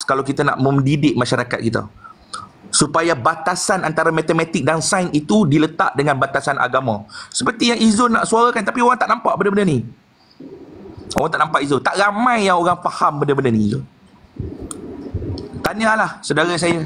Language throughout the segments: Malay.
kalau kita nak mendidik masyarakat kita. Supaya batasan antara matematik dan sains itu diletak dengan batasan agama. Seperti yang Izul nak suarakan, tapi orang tak nampak benda-benda ni. Orang tak nampak Izul. Tak ramai yang orang faham benda-benda ni, Izul. Tanyalah saudara saya.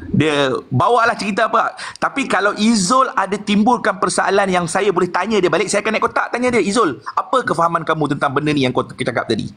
Dia bawalah cerita apa. Tapi kalau Izul ada timbulkan persoalan yang saya boleh tanya dia balik, saya akan naik kotak tanya dia, Izul, apa kefahaman kamu tentang benda ni yang kita cakap tadi?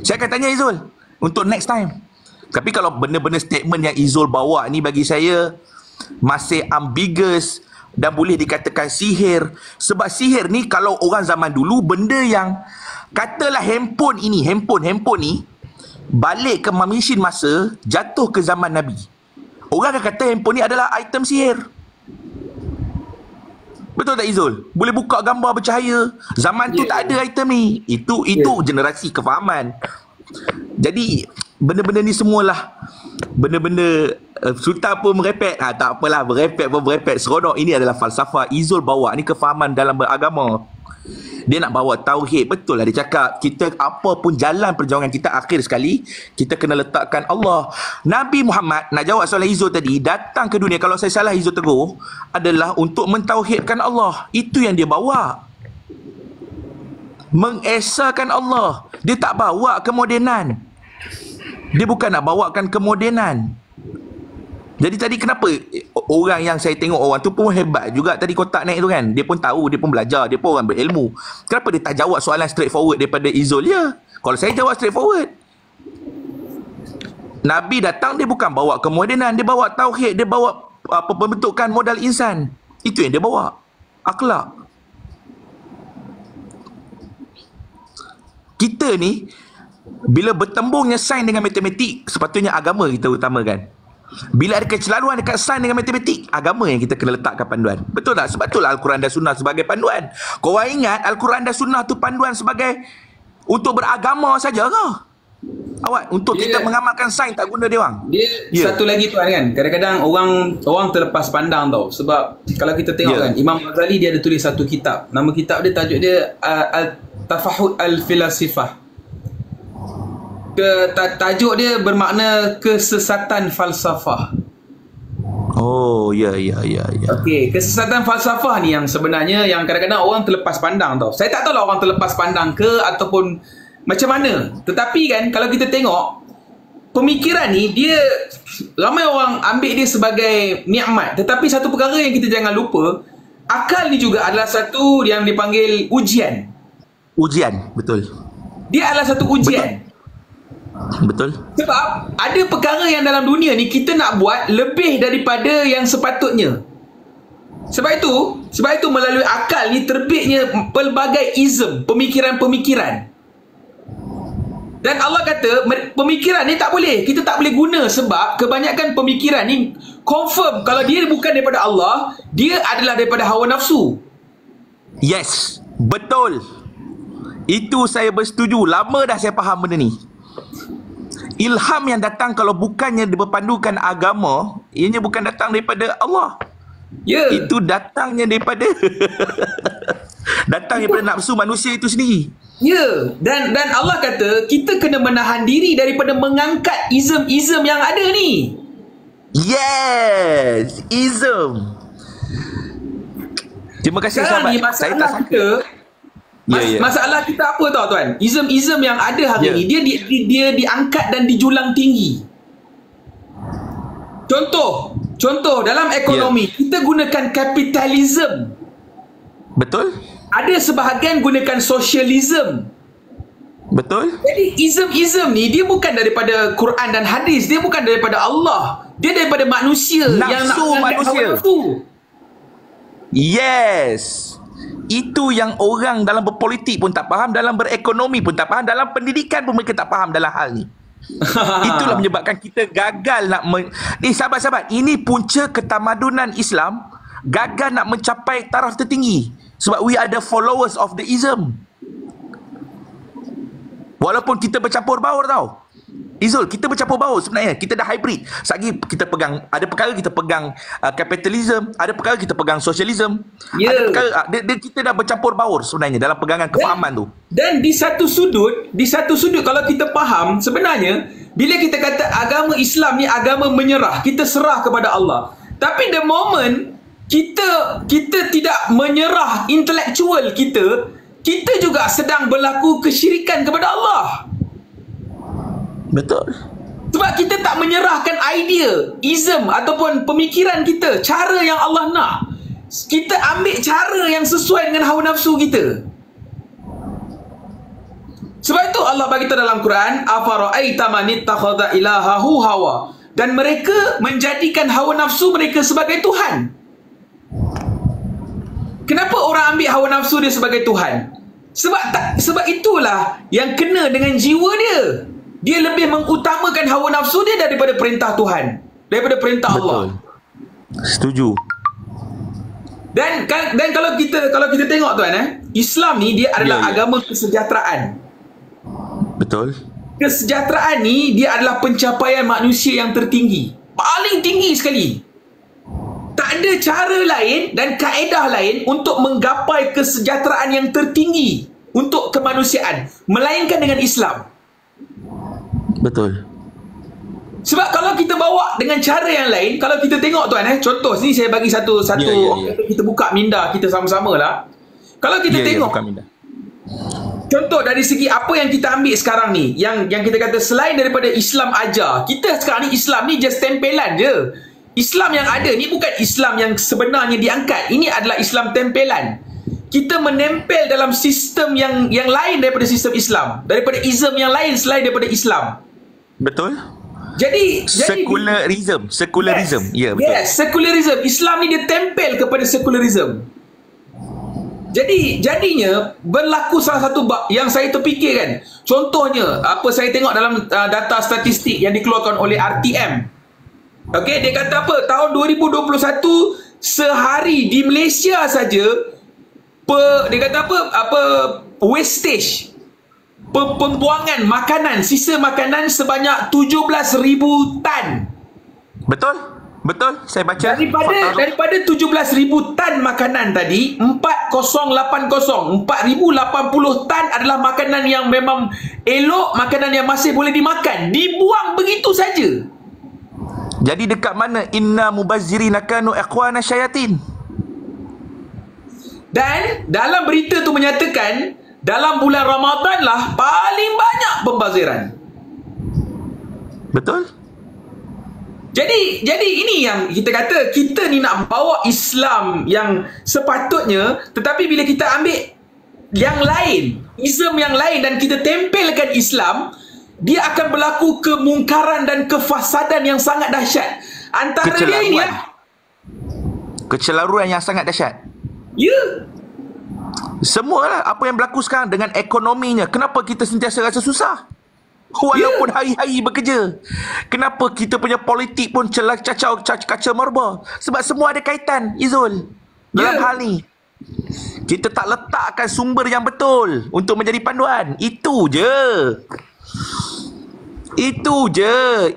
Saya akan tanya Izul untuk next time. Tapi kalau benda-benda statement yang Izul bawa ni bagi saya masih ambiguous dan boleh dikatakan sihir. Sebab sihir ni kalau orang zaman dulu, benda yang katalah handphone ini, handphone ni balik ke mesin masa, jatuh ke zaman Nabi, orang akan kata handphone ni adalah item sihir. Betul tak Izul? Boleh buka gambar bercahaya. Zaman tu tak ada item ni. Itu generasi kefahaman. Jadi benda-benda ni semualah benda-benda Sultan pun merepek. Tak apalah, berepek seronok. Ini adalah falsafah Izul bawa ni, kefahaman dalam beragama. Dia nak bawa tauhid. Betul lah dia cakap, kita apa pun jalan perjuangan kita, akhir sekali kita kena letakkan Allah. Nabi Muhammad, nak jawab soalan Izul tadi, datang ke dunia, kalau saya salah Izul tegur, adalah untuk mentauhidkan Allah. Itu yang dia bawa, mengesakan Allah. Dia tak bawa kemodenan. Dia bukan nak bawakan kemodenan. Jadi tadi kenapa orang yang saya tengok, orang tu pun hebat juga tadi kotak naik tu kan. Dia pun tahu, dia pun belajar, dia pun orang berilmu. Kenapa dia tak jawab soalan straightforward daripada Izul ya? Kalau saya jawab straightforward. Nabi datang, dia bukan bawa kemodenan, dia bawa tauhid, dia bawa pembentukan modal insan. Itu yang dia bawa. Akhlak. Kita ni bila bertembungnya sains dengan matematik, sepatutnya agama kita utamakan. Bila ada kecelaruan dekat sains dengan matematik, agama yang kita kena letakkan panduan. Betul tak? Sebab itulah Al-Quran dan Sunnah sebagai panduan. Korang ingat Al-Quran dan Sunnah tu panduan sebagai untuk beragama saja ke? Awak untuk kita mengamalkan sains tak guna dia orang. Satu lagi tuan kan, kadang-kadang orang terlepas pandang tau. Sebab kalau kita tengok kan, Imam Ghazali dia ada tulis satu kitab. Nama kitab dia, tajuk dia Tafahud Al-Filasifah. Tajuk dia bermakna kesesatan falsafah. Oh, ya. Okey, kesesatan falsafah ni yang sebenarnya yang kadang-kadang orang terlepas pandang tau. Saya tak tahu lah orang terlepas pandang ke ataupun macam mana. Tetapi kan kalau kita tengok pemikiran ni, dia ramai orang ambil dia sebagai nikmat. Tetapi satu perkara yang kita jangan lupa, akal ni juga adalah satu yang dipanggil ujian. Ujian, betul. Dia adalah satu ujian. Betul. Sebab ada perkara yang dalam dunia ni kita nak buat lebih daripada yang sepatutnya. Sebab itu melalui akal ni terbitnya pelbagai ism, pemikiran-pemikiran. Dan Allah kata pemikiran ni tak boleh, kita tak boleh guna sebab kebanyakan pemikiran ni confirm kalau dia bukan daripada Allah, dia adalah daripada hawa nafsu. Yes, betul. Itu saya bersetuju. Lama dah saya faham benda ni. Ilham yang datang kalau bukannya berpandukan agama, ianya bukan datang daripada Allah. Itu datangnya daripada daripada nafsu manusia itu sendiri. Dan Allah kata kita kena menahan diri daripada mengangkat ism-ism yang ada ni. Yes, ism. Terima kasih sahabat. Saya tak sangka. Masalah kita apa tahu tuan? Ism-ism yang ada hari ni dia diangkat dan dijulang tinggi. Contoh dalam ekonomi kita gunakan kapitalism. Betul? Ada sebahagian gunakan socialism. Betul? Jadi ism-ism ni dia bukan daripada Quran dan hadis, dia bukan daripada Allah. Dia daripada manusia yang nak manusia. Nafsu. Yes. Itu yang orang dalam berpolitik pun tak faham, dalam berekonomi pun tak faham, dalam pendidikan pun mereka tak faham dalam hal ni. Itulah menyebabkan kita gagal nak ni sahabat-sahabat, ini punca ketamadunan Islam gagal nak mencapai taraf tertinggi sebab we are the followers of the ism. Walaupun kita bercampur baur tau Izul, kita bercampur baur sebenarnya. Kita dah hybrid. Sagi kita pegang, ada perkara kita pegang kapitalism, ada perkara kita pegang sosialism. Ada perkara kita dah bercampur baur sebenarnya dalam pegangan kefahaman tu. Dan di satu sudut kalau kita faham sebenarnya bila kita kata agama Islam ni agama menyerah, kita serah kepada Allah. Tapi the moment kita tidak menyerah intelektual kita juga sedang berlaku kesyirikan kepada Allah. Betul. Sebab kita tak menyerahkan idea, ism ataupun pemikiran kita, cara yang Allah nak. Kita ambil cara yang sesuai dengan hawa nafsu kita. Sebab itu Allah bagi tahu dalam Quran, afara'aita man ittakhadha ilahahu hawa. Dan mereka menjadikan hawa nafsu mereka sebagai Tuhan. Kenapa orang ambil hawa nafsu dia sebagai Tuhan? Sebab itulah yang kena dengan jiwa dia. Dia lebih mengutamakan hawa nafsu dia daripada perintah Tuhan, daripada perintah Allah. Setuju. Dan kalau kita tengok tuan, Islam ni dia adalah agama kesejahteraan. Betul. Kesejahteraan ni dia adalah pencapaian manusia yang tertinggi, paling tinggi sekali. Tak ada cara lain dan kaedah lain untuk menggapai kesejahteraan yang tertinggi untuk kemanusiaan melainkan dengan Islam. Betul. Sebab kalau kita bawa dengan cara yang lain, kalau kita tengok tuan, contoh sini saya bagi satu kita buka minda kita sama-sama lah. Kalau kita tengok contoh dari segi apa yang kita ambil sekarang ni, yang kita kata selain daripada Islam ajar, kita sekarang ni Islam ni just tempelan je. Islam yang ada ni bukan Islam yang sebenarnya diangkat. Ini adalah Islam tempelan. Kita menempel dalam sistem yang lain daripada sistem Islam, daripada ism yang lain selain daripada Islam. Betul. Jadi secularism. Ya, betul. Yes, secularism. Islam ni dia tempel kepada secularism. Jadinya berlaku salah satu yang saya terfikirkan. Contohnya, apa saya tengok dalam data statistik yang dikeluarkan oleh RTM. Okey, dia kata apa? Tahun 2021 sehari di Malaysia saja dia kata apa wastage, pembuangan makanan, sisa makanan sebanyak 17,000 tan. Betul, saya baca. Daripada 17,000 tan makanan tadi, 4080 tan adalah makanan yang memang elok, makanan yang masih boleh dimakan, dibuang begitu saja. Jadi dekat mana inna mubazzirina kanu ikhwana syayatin? Dan dalam berita tu menyatakan dalam bulan Ramadan lah paling banyak pembaziran. Betul? Jadi ini yang kita kata, kita ni nak bawa Islam yang sepatutnya, tetapi bila kita ambil yang lain, ism yang lain dan kita tempelkan Islam, dia akan berlaku kemungkaran dan kefasadan yang sangat dahsyat. Antara dia ini kecelaruan yang sangat dahsyat. Ya. Semualah apa yang berlaku sekarang dengan ekonominya. Kenapa kita sentiasa rasa susah? Walaupun hari-hari bekerja. Kenapa kita punya politik pun kacau merba? Sebab semua ada kaitan, Izul. Dalam hal ni kita tak letakkan sumber yang betul untuk menjadi panduan. Itu je.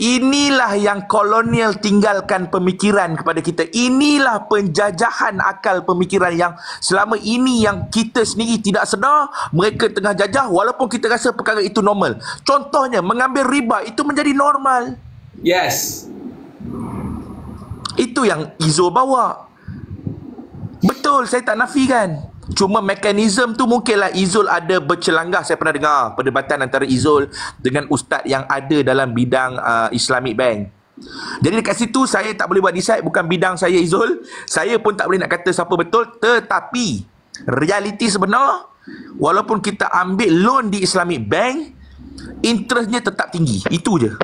Inilah yang kolonial tinggalkan pemikiran kepada kita. Inilah penjajahan akal pemikiran yang selama ini yang kita sendiri tidak sedar mereka tengah jajah, walaupun kita rasa perkara itu normal. Contohnya mengambil riba itu menjadi normal. Yes. Itu yang Izul bawa. Betul, saya tak nafikan. Cuma mekanisme tu mungkinlah Izul ada bercelangah. Saya pernah dengar perdebatan antara Izul dengan ustaz yang ada dalam bidang Islamic Bank. Jadi dekat situ saya tak boleh buat decide, bukan bidang saya Izul. Saya pun tak boleh nak kata siapa betul. Tetapi realiti sebenar, walaupun kita ambil loan di Islamic Bank, interestnya tetap tinggi. Itu je.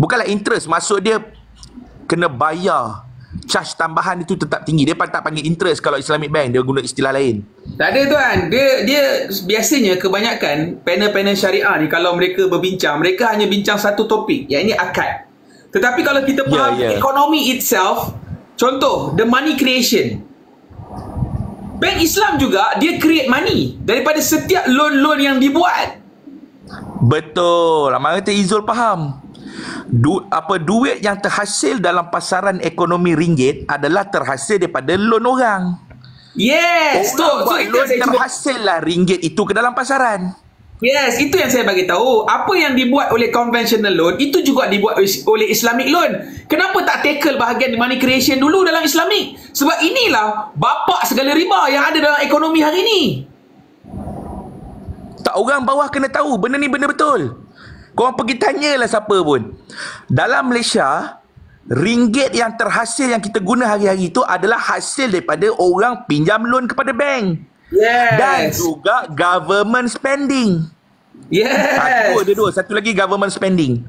Bukanlah interest, maksud dia kena bayar. Charge tambahan itu tetap tinggi. Dia tak panggil interest kalau Islamic Bank, dia guna istilah lain. Tak ada tuan. Dia biasanya kebanyakan panel-panel syariah ni kalau mereka berbincang, mereka hanya bincang satu topik, yang ini akad. Tetapi kalau kita faham ekonomi itself, contoh the money creation, Bank Islam juga dia create money daripada setiap loan-loan yang dibuat. Betul. Mana kata Izul faham. Duit yang terhasil dalam pasaran ekonomi ringgit adalah terhasil daripada loan orang. Yes. Orang buat loan terhasil lah ringgit itu ke dalam pasaran. Yes, itu yang saya bagi tahu. Apa yang dibuat oleh conventional loan itu juga dibuat oleh Islamic loan. Kenapa tak tackle bahagian money creation dulu dalam Islamic? Sebab inilah bapak segala riba yang ada dalam ekonomi hari ini. Tak, orang bawah kena tahu benda ni benda betul. Korang pergi tanyalah siapa pun. Dalam Malaysia, ringgit yang terhasil yang kita guna hari-hari itu adalah hasil daripada orang pinjam loan kepada bank. Yes. Dan juga government spending. Yes. Ada dua. Satu lagi government spending.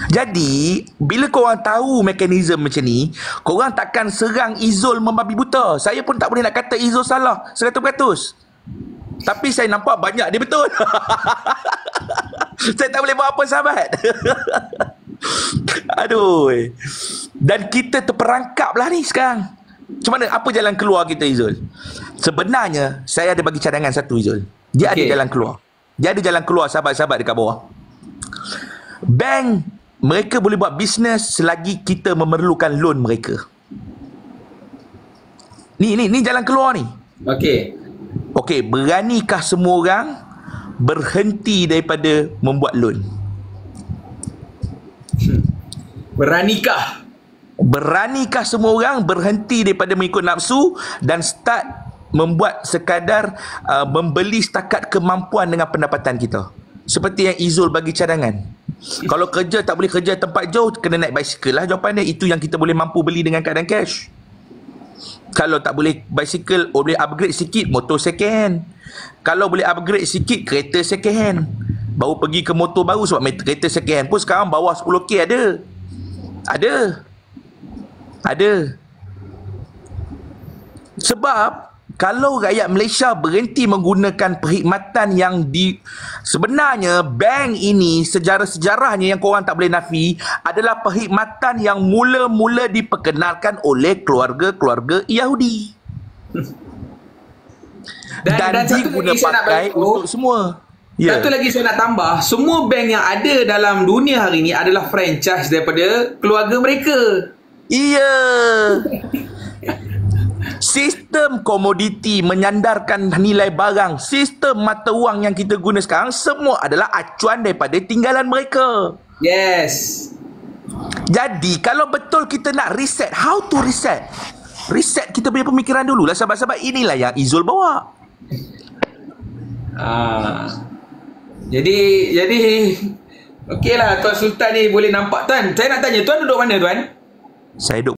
Jadi, bila korang tahu mekanisme macam ni, korang takkan serang Izul membabi buta. Saya pun tak boleh nak kata Izul salah 100%. Tapi saya nampak banyak dia betul. Saya tak boleh buat apa, sahabat. Aduh. Dan kita terperangkap lah ni sekarang. Macam mana? Apa jalan keluar kita, Izul? Sebenarnya, saya ada bagi cadangan satu, Izul. Dia ada jalan keluar. Dia ada jalan keluar, sahabat-sahabat dekat bawah. Bank, mereka boleh buat bisnes selagi kita memerlukan loan mereka. Ni jalan keluar ni. Okey, beranikah semua orang berhenti daripada membuat loan? Beranikah semua orang berhenti daripada mengikut nafsu dan start membuat sekadar membeli setakat kemampuan dengan pendapatan kita? Seperti yang Izul bagi cadangan. Kalau kerja tak boleh kerja tempat jauh, kena naik basikal lah jawapan dia. Itu yang kita boleh mampu beli dengan keadaan cash. Kalau tak boleh basikal, boleh upgrade sikit motor second hand. Kalau boleh upgrade sikit kereta second hand. Baru pergi ke motor baru sebab kereta second hand pun sekarang bawah 10k ada. Sebab kalau rakyat Malaysia berhenti menggunakan perkhidmatan yang sebenarnya bank ini sejarah-sejarahnya yang korang tak boleh nafi adalah perkhidmatan yang mula-mula diperkenalkan oleh keluarga-keluarga Yahudi. Dan diguna pakai untuk semua. Satu lagi saya nak tambah, semua bank yang ada dalam dunia hari ini adalah franchise daripada keluarga mereka. Iya. Sistem komoditi menyandarkan nilai barang, sistem mata wang yang kita guna sekarang semua adalah acuan daripada tinggalan mereka. Yes. Jadi kalau betul kita nak reset, how to reset? Reset kita punya pemikiran dulu lah, sahabat-sahabat. Inilah yang Izul bawa. Jadi okeylah Tuan Sultan ni boleh nampak. Tuan, saya nak tanya, Tuan duduk mana, Tuan? Saya duduk